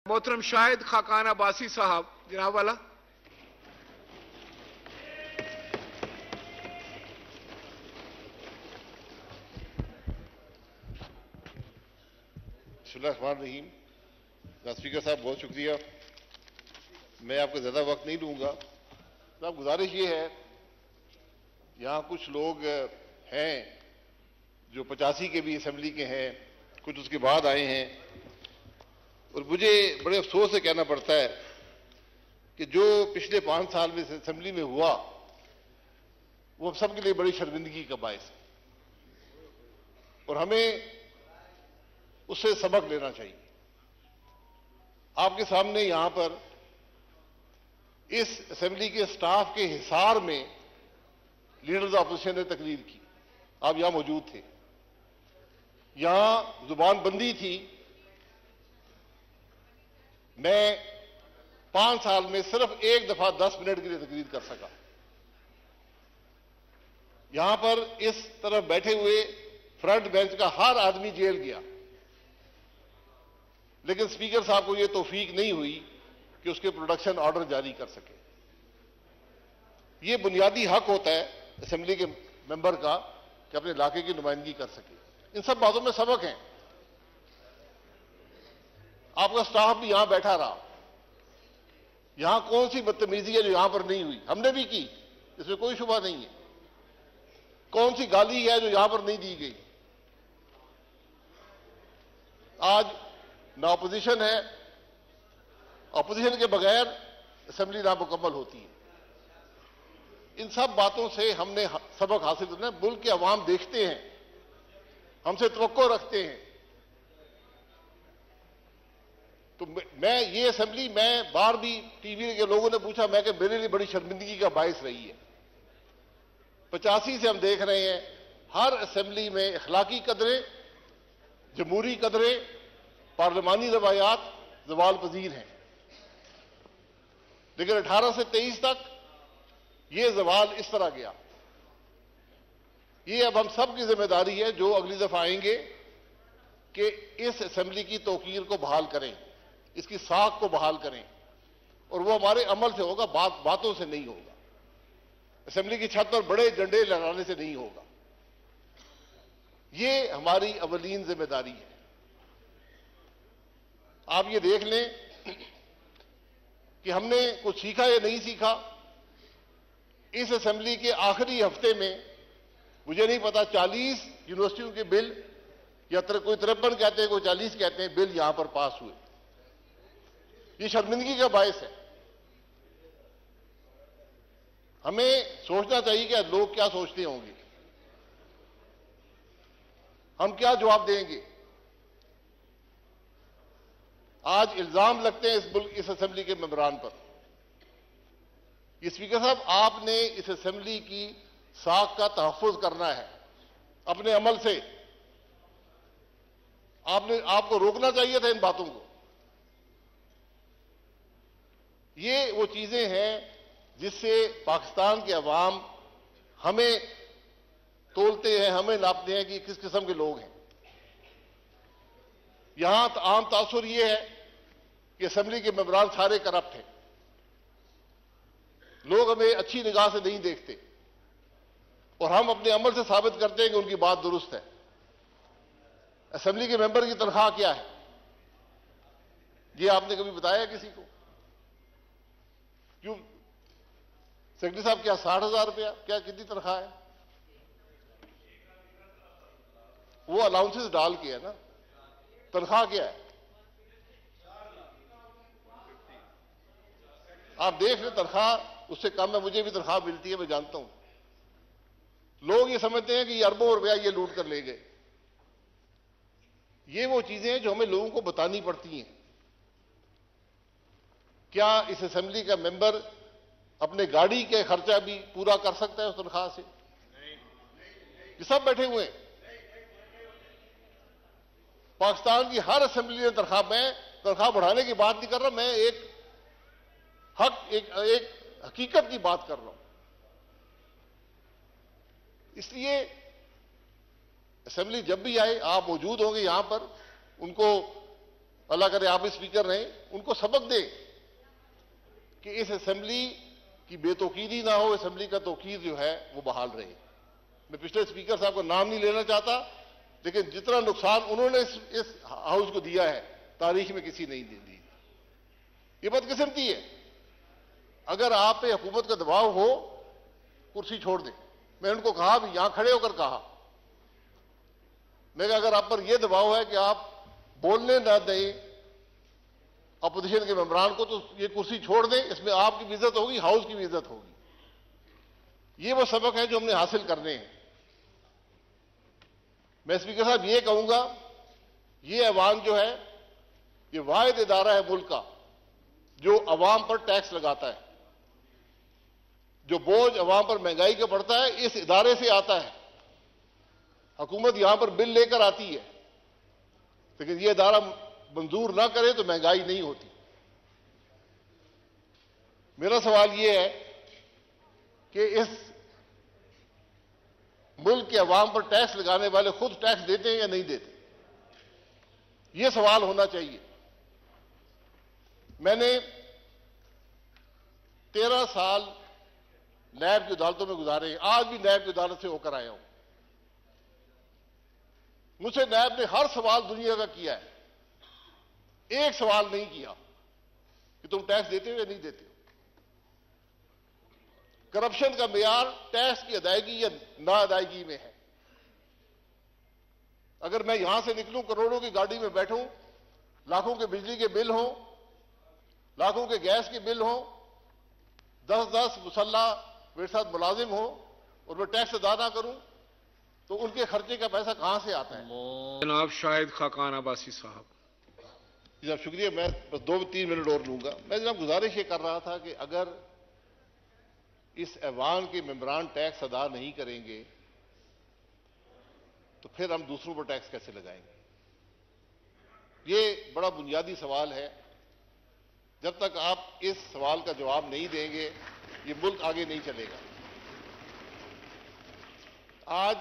मोहतरम शाहिद खाकान अब्बासी साहब, जनाब वाला। बिस्मिल्लाहिर्रहमानिर्रहीम। स्पीकर साहब बहुत शुक्रिया, मैं आपको ज़्यादा वक्त नहीं लूँगा। साहब गुजारिश ये है, यहाँ कुछ लोग हैं जो 85 के भी असेंबली के हैं, कुछ उसके बाद आए हैं, और मुझे बड़े अफसोस से कहना पड़ता है कि जो पिछले 5 साल में असेंबली में हुआ वो सबके लिए बड़ी शर्मिंदगी का बायस है और हमें उससे सबक लेना चाहिए। आपके सामने यहां पर इस असेंबली के स्टाफ के हिसार में लीडर्स ऑपोजिशन ने तकरीर की, आप यहां मौजूद थे। यहां जुबान बंदी थी। मैं 5 साल में सिर्फ एक दफा 10 मिनट के लिए तकरीर कर सका। यहां पर इस तरफ बैठे हुए फ्रंट बेंच का हर आदमी जेल गया, लेकिन स्पीकर साहब को यह तौफीक नहीं हुई कि उसके प्रोडक्शन ऑर्डर जारी कर सके। यह बुनियादी हक होता है असेंबली के मेंबर का कि अपने इलाके की नुमाइंदगी कर सके। इन सब बातों में सबक है। आपका स्टाफ भी यहां बैठा रहा। यहां कौन सी बदतमीजी है जो यहां पर नहीं हुई? हमने भी की, इसमें कोई शुबा नहीं है। कौन सी गाली है जो यहां पर नहीं दी गई? आज ना अपोजिशन है, अपोजिशन के बगैर असेंबली नामुकम्मल होती है। इन सब बातों से हमने सबक हासिल करना है। मुल्क के अवाम देखते हैं, हमसे तवक्को रखते हैं। तो मैं ये असेंबली, मैं बार भी टीवी के लोगों ने पूछा, मैं कि मेरे लिए बड़ी शर्मिंदगी का बायस रही है। 85 से हम देख रहे हैं हर असेंबली में अखलाकी कदरें, जमहूरी कदरें, पार्लिमानी रवायात जवाल पजीर हैं, लेकिन 18 से 23 तक ये जवाल इस तरह गया। ये अब हम सब की जिम्मेदारी है जो अगली दफा आएंगे कि इस असेंबली की तौकीर को बहाल करें, इसकी साख को बहाल करें, और वो हमारे अमल से होगा, बातों से नहीं होगा। असेंबली की छत पर बड़े झंडे लहराने से नहीं होगा। ये हमारी अवलीन जिम्मेदारी है। आप ये देख लें कि हमने कुछ सीखा या नहीं सीखा। इस असेंबली के आखिरी हफ्ते में मुझे नहीं पता 40 यूनिवर्सिटियों के बिल, या कोई 53 कहते हैं, कोई 40 कहते हैं, बिल यहां पर पास हुए। ये शर्मिंदगी का बायस है। हमें सोचना चाहिए कि लोग क्या सोचते होंगे, हम क्या जवाब देंगे। आज इल्जाम लगते हैं इस असेंबली के मेंबरान पर। ये स्पीकर साहब, आपने इस असेंबली की साख का तहफ्फुज करना है अपने अमल से। आपको रोकना चाहिए था इन बातों को। ये वो चीजें हैं जिससे पाकिस्तान के अवाम हमें तोलते हैं, हमें नापते हैं कि किस किस्म के लोग हैं। यहां आम तासुर यह है कि असेंबली के मेंबरान सारे करप्ट हैं। लोग हमें अच्छी निगाह से नहीं देखते और हम अपने अमल से साबित करते हैं कि उनकी बात दुरुस्त है। असेंबली के मेंबर की तनख्वाह क्या है, ये आपने कभी बताया किसी को? क्यों सेक्रेटरी साहब, क्या 60,000 रुपया, क्या कितनी तनख्वाह है? वो अलाउंसेस डाल के है ना, तनख्वाह क्या है? आप देख लें, तनख्वाह उससे कम है। मुझे भी तनख्वाह मिलती है, मैं जानता हूं। लोग ये समझते हैं कि ये अरबों रुपया ये लूट कर ले गए। ये वो चीजें हैं जो हमें लोगों को बतानी पड़ती हैं। क्या इस असेंबली का मेंबर अपने गाड़ी के खर्चा भी पूरा कर सकता है उस तनख्वाह से? ये सब बैठे हुए हैं। पाकिस्तान की हर असेंबली में तनख्वाह बढ़ाने की बात नहीं कर रहा, मैं एक हकीकत की बात कर रहा हूं। इसलिए असेंबली जब भी आए, आप मौजूद होंगे यहां पर, उनको अल्लाह करे आप भी स्पीकर रहें, उनको सबक दें कि इस असेंबली की बेतौकीदी ना हो, असेंबली का तौकीद जो है वो बहाल रहे। मैं पिछले स्पीकर साहब का नाम नहीं लेना चाहता, लेकिन जितना नुकसान उन्होंने इस हाउस को दिया है तारीख में किसी नहीं दी। ये बदकिस्मती है। अगर आप पे हुकूमत का दबाव हो, कुर्सी छोड़ दें। मैं उनको कहा भी, यहां खड़े होकर कहा, मैं अगर आप पर यह दबाव है कि आप बोलने ना दें अपोजिशन के मेंबरान को, तो ये कुर्सी छोड़ दें। इसमें आपकी भी इज्जत होगी, हाउस की भी इज्जत होगी। ये वो सबक है जो हमने हासिल करने हैं। मैं स्पीकर साहब ये कहूंगा, ये ऐवान जो है ये वाहिद इदारा है मुल्क का जो अवाम पर टैक्स लगाता है। जो बोझ अवाम पर महंगाई का पड़ता है इस इदारे से आता है। हुकूमत यहां पर बिल लेकर आती है, लेकिन यह इदारा मंजूर ना करे तो महंगाई नहीं होती। मेरा सवाल यह है कि इस मुल्क के अवाम पर टैक्स लगाने वाले खुद टैक्स देते हैं या नहीं देते, यह सवाल होना चाहिए। मैंने 13 साल नैब की अदालतों में गुजारे, आज भी नैब की अदालत से होकर आया हूं। मुझसे नैब ने हर सवाल दुनिया का किया है, एक सवाल नहीं किया कि तुम टैक्स देते हो या नहीं देते हो। करप्शन का मेयार टैक्स की अदायगी या ना अदायगी में है। अगर मैं यहां से निकलूं, करोड़ों की गाड़ी में बैठूं, लाखों के बिजली के बिल हों, लाखों के गैस के बिल हों, 10-10 मुसल्ला मेरे साथ मुलाजिम हो और मैं टैक्स अदा ना करूं, तो उनके खर्चे का पैसा कहां से आता है? जनाब शाहिद खाकान अब्बासी साहब। जनाब शुक्रिया। मैं बस 2-3 मिनट और लूंगा। मैं जनाब गुजारिश ये कर रहा था कि अगर इस ऐवान के मेंबरान टैक्स अदा नहीं करेंगे तो फिर हम दूसरों पर टैक्स कैसे लगाएंगे? ये बड़ा बुनियादी सवाल है। जब तक आप इस सवाल का जवाब नहीं देंगे ये मुल्क आगे नहीं चलेगा। आज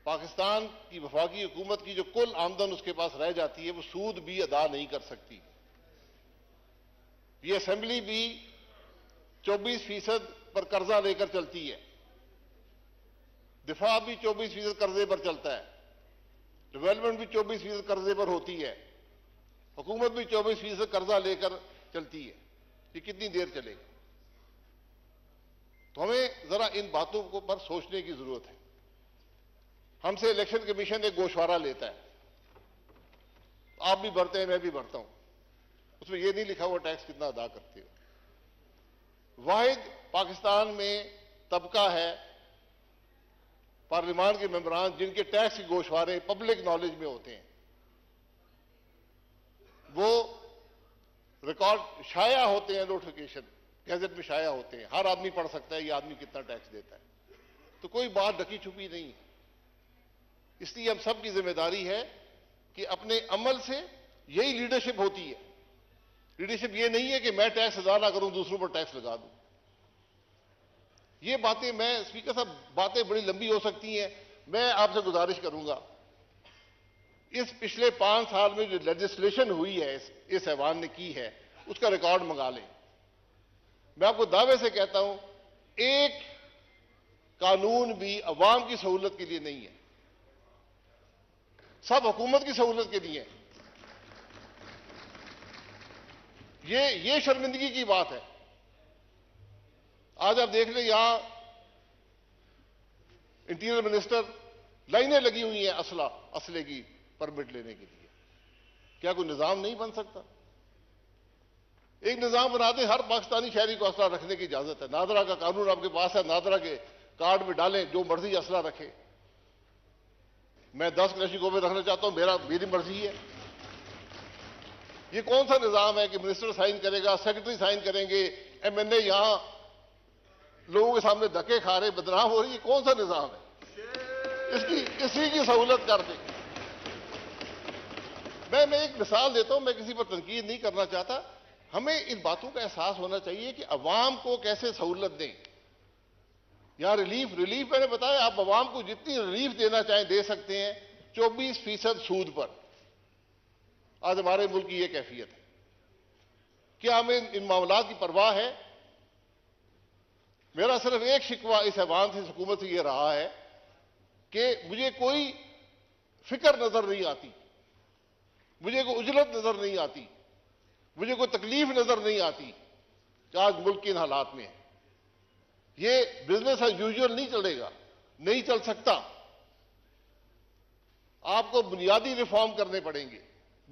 पाकिस्तान की वफाकी हुकूमत की जो कुल आमदन उसके पास रह जाती है वो सूद भी अदा नहीं कर सकती। ये असेंबली भी 24% पर कर्जा लेकर चलती है, दिफा भी 24% कर्जे पर चलता है, डेवलपमेंट भी 24% कर्जे पर होती है, हुकूमत भी 24% कर्जा लेकर चलती है। ये कितनी देर चलेगा? तो हमें जरा इन बातों को पर सोचने की जरूरत है। हमसे इलेक्शन कमीशन एक गोशवारा लेता है, आप भी भरते हैं, मैं भी भरता हूं, उसमें यह नहीं लिखा हुआ टैक्स कितना अदा करते हो। वाहिद पाकिस्तान में तबका है पार्लियामान के मेंबरान जिनके टैक्स के गोशवारे पब्लिक नॉलेज में होते हैं। वो रिकॉर्ड शाया होते हैं, नोटिफिकेशन गैजेट में शाया होते हैं, हर आदमी पढ़ सकता है ये आदमी कितना टैक्स देता है। तो कोई बात ढकी छुपी नहीं है। इसलिए हम सब की जिम्मेदारी है कि अपने अमल से, यही लीडरशिप होती है। लीडरशिप ये नहीं है कि मैं टैक्स अदा ना करूं दूसरों पर टैक्स लगा दूं। ये बातें, मैं स्पीकर साहब बातें बड़ी लंबी हो सकती हैं। मैं आपसे गुजारिश करूंगा, इस पिछले 5 साल में जो लेजिस्लेशन हुई है इस ऐवान ने की है उसका रिकॉर्ड मंगा लें। मैं आपको दावे से कहता हूं एक कानून भी अवाम की सहूलत के लिए नहीं है, सब हुकूमत की सहूलत के लिए है। ये शर्मिंदगी की बात है। आज आप देख लें यहां इंटीरियर मिनिस्टर, लाइनें लगी हुई हैं असले की परमिट लेने के लिए। क्या कोई निजाम नहीं बन सकता? एक निजाम बना दें, हर पाकिस्तानी शहरी को असला रखने की इजाजत है। नादरा का कानून आपके पास है, नादरा के कार्ड में डालें, जो मर्जी असला रखे। मैं 10 क्लैशिको में रखना चाहता हूं, मेरी मर्जी है। ये कौन सा निजाम है कि मिनिस्टर साइन करेगा, सेक्रेटरी साइन करेंगे, एमएनए यहां लोगों के सामने धक्के खा रहे, बदनाम हो रही है? कौन सा निजाम है? इसी की सहूलत कर दें। मैं एक मिसाल देता हूं, मैं किसी पर तनकीद नहीं करना चाहता। हमें इन बातों का एहसास होना चाहिए कि अवाम को कैसे सहूलत दें। यहां रिलीफ मैंने बताया, आप अवाम को जितनी रिलीफ देना चाहें दे सकते हैं, 24% सूद पर। आज हमारे मुल्क की ये कैफियत है। क्या हमें इन मामलात की परवाह है? मेरा सिर्फ एक शिकवा इस ऐवान से, हुकूमत से ये रहा है कि मुझे कोई फिक्र नजर नहीं आती, मुझे कोई उजलत नजर नहीं आती, मुझे कोई तकलीफ नजर नहीं आती कि आज मुल्क के इन हालात में है। ये बिजनेस एज यूजुअल नहीं चलेगा, नहीं चल सकता। आपको बुनियादी रिफॉर्म करने पड़ेंगे,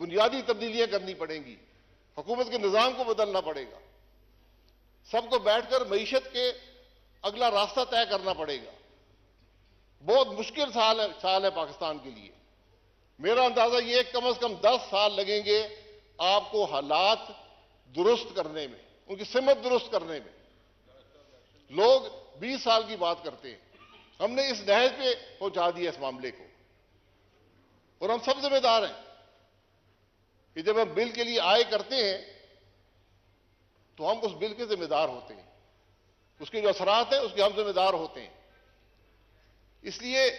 बुनियादी तब्दीलियां करनी पड़ेंगी, हुकूमत के निजाम को बदलना पड़ेगा, सबको बैठकर मईशत के अगला रास्ता तय करना पड़ेगा। बहुत मुश्किल साल है पाकिस्तान के लिए। मेरा अंदाजा ये कम से कम 10 साल लगेंगे आपको हालात दुरुस्त करने में, उनकी सिमत दुरुस्त करने में। लोग 20 साल की बात करते हैं, हमने इस नहज पे पहुंचा दिया इस मामले को, और हम सब जिम्मेदार हैं कि जब हम बिल के लिए आए करते हैं तो हम उस बिल के जिम्मेदार होते हैं, उसके जो असरात हैं उसके हम जिम्मेदार होते हैं। इसलिए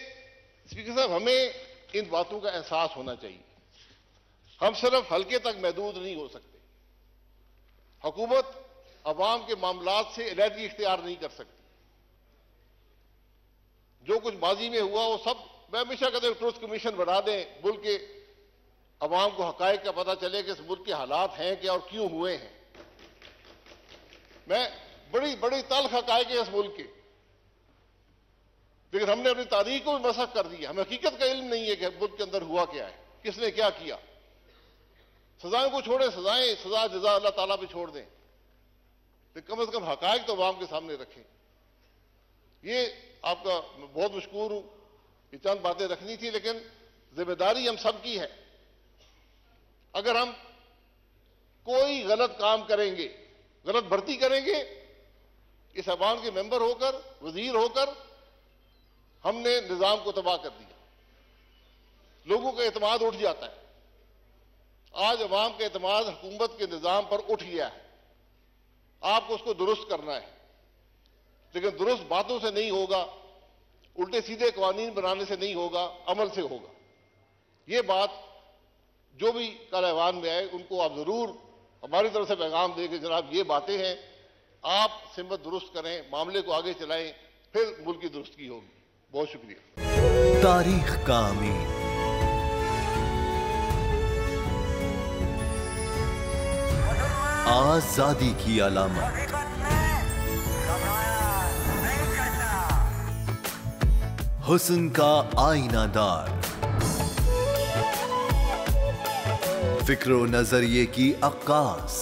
स्पीकर साहब, हमें इन बातों का एहसास होना चाहिए। हम सिर्फ हल्के तक महदूद नहीं हो सकते। हुकूमत अवाम के मामलात से अलहदगी इख्तियार नहीं कर सकती। जो कुछ माजी में हुआ वो सब, मैं हमेशा कहता हूं ट्रुथ कमीशन बना दें, मुल्क के अवाम को हकायक का पता चले कि इस मुल्क के हालात हैं क्या और क्यों हुए हैं। मैं बड़ी बड़ी तल्ख हकायक है इस मुल्क के, लेकिन हमने अपनी तारीख को भी मसख कर दिया। हमें हकीकत का इल्म नहीं है कि मुल्क के अंदर हुआ क्या है, किसने क्या किया। सजाओं को छोड़े, सजा जजा अल्लाह ताला पे छोड़ दें, तो कम से कम हकायक तो अवाम के सामने रखें। ये आपका बहुत मशकूर हूं, ये चंद बातें रखनी थी, लेकिन जिम्मेदारी हम सब की है। अगर हम कोई गलत काम करेंगे, गलत भर्ती करेंगे, इस अवाम के मेंबर होकर, वजीर होकर, हमने निजाम को तबाह कर दिया। लोगों का एतमाद उठ जाता है। आज अवाम का एतमाद हुकूमत के निजाम पर उठ गया है। आपको उसको दुरुस्त करना है, लेकिन दुरुस्त बातों से नहीं होगा, उल्टे सीधे कानून बनाने से नहीं होगा, अमल से होगा। ये बात जो भी कल ऐवान में आए उनको आप जरूर हमारी तरफ से पैगाम दें कि जनाब ये बातें हैं, आप सिमत दुरुस्त करें, मामले को आगे चलाएं, फिर मुल्क की दुरुस्ती होगी। बहुत शुक्रिया। तारीख का अमीन, आजादी की अलामत, हुस्न का आईनादार, फिक्रो नजरिए की अक्कास,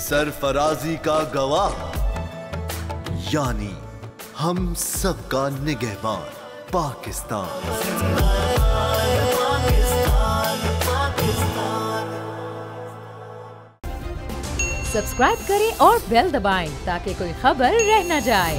सरफराजी का गवाह, यानी हम सबका निगहबान पाकिस्तान। सब्सक्राइब करें और बेल दबाएं ताकि कोई खबर रह न जाए।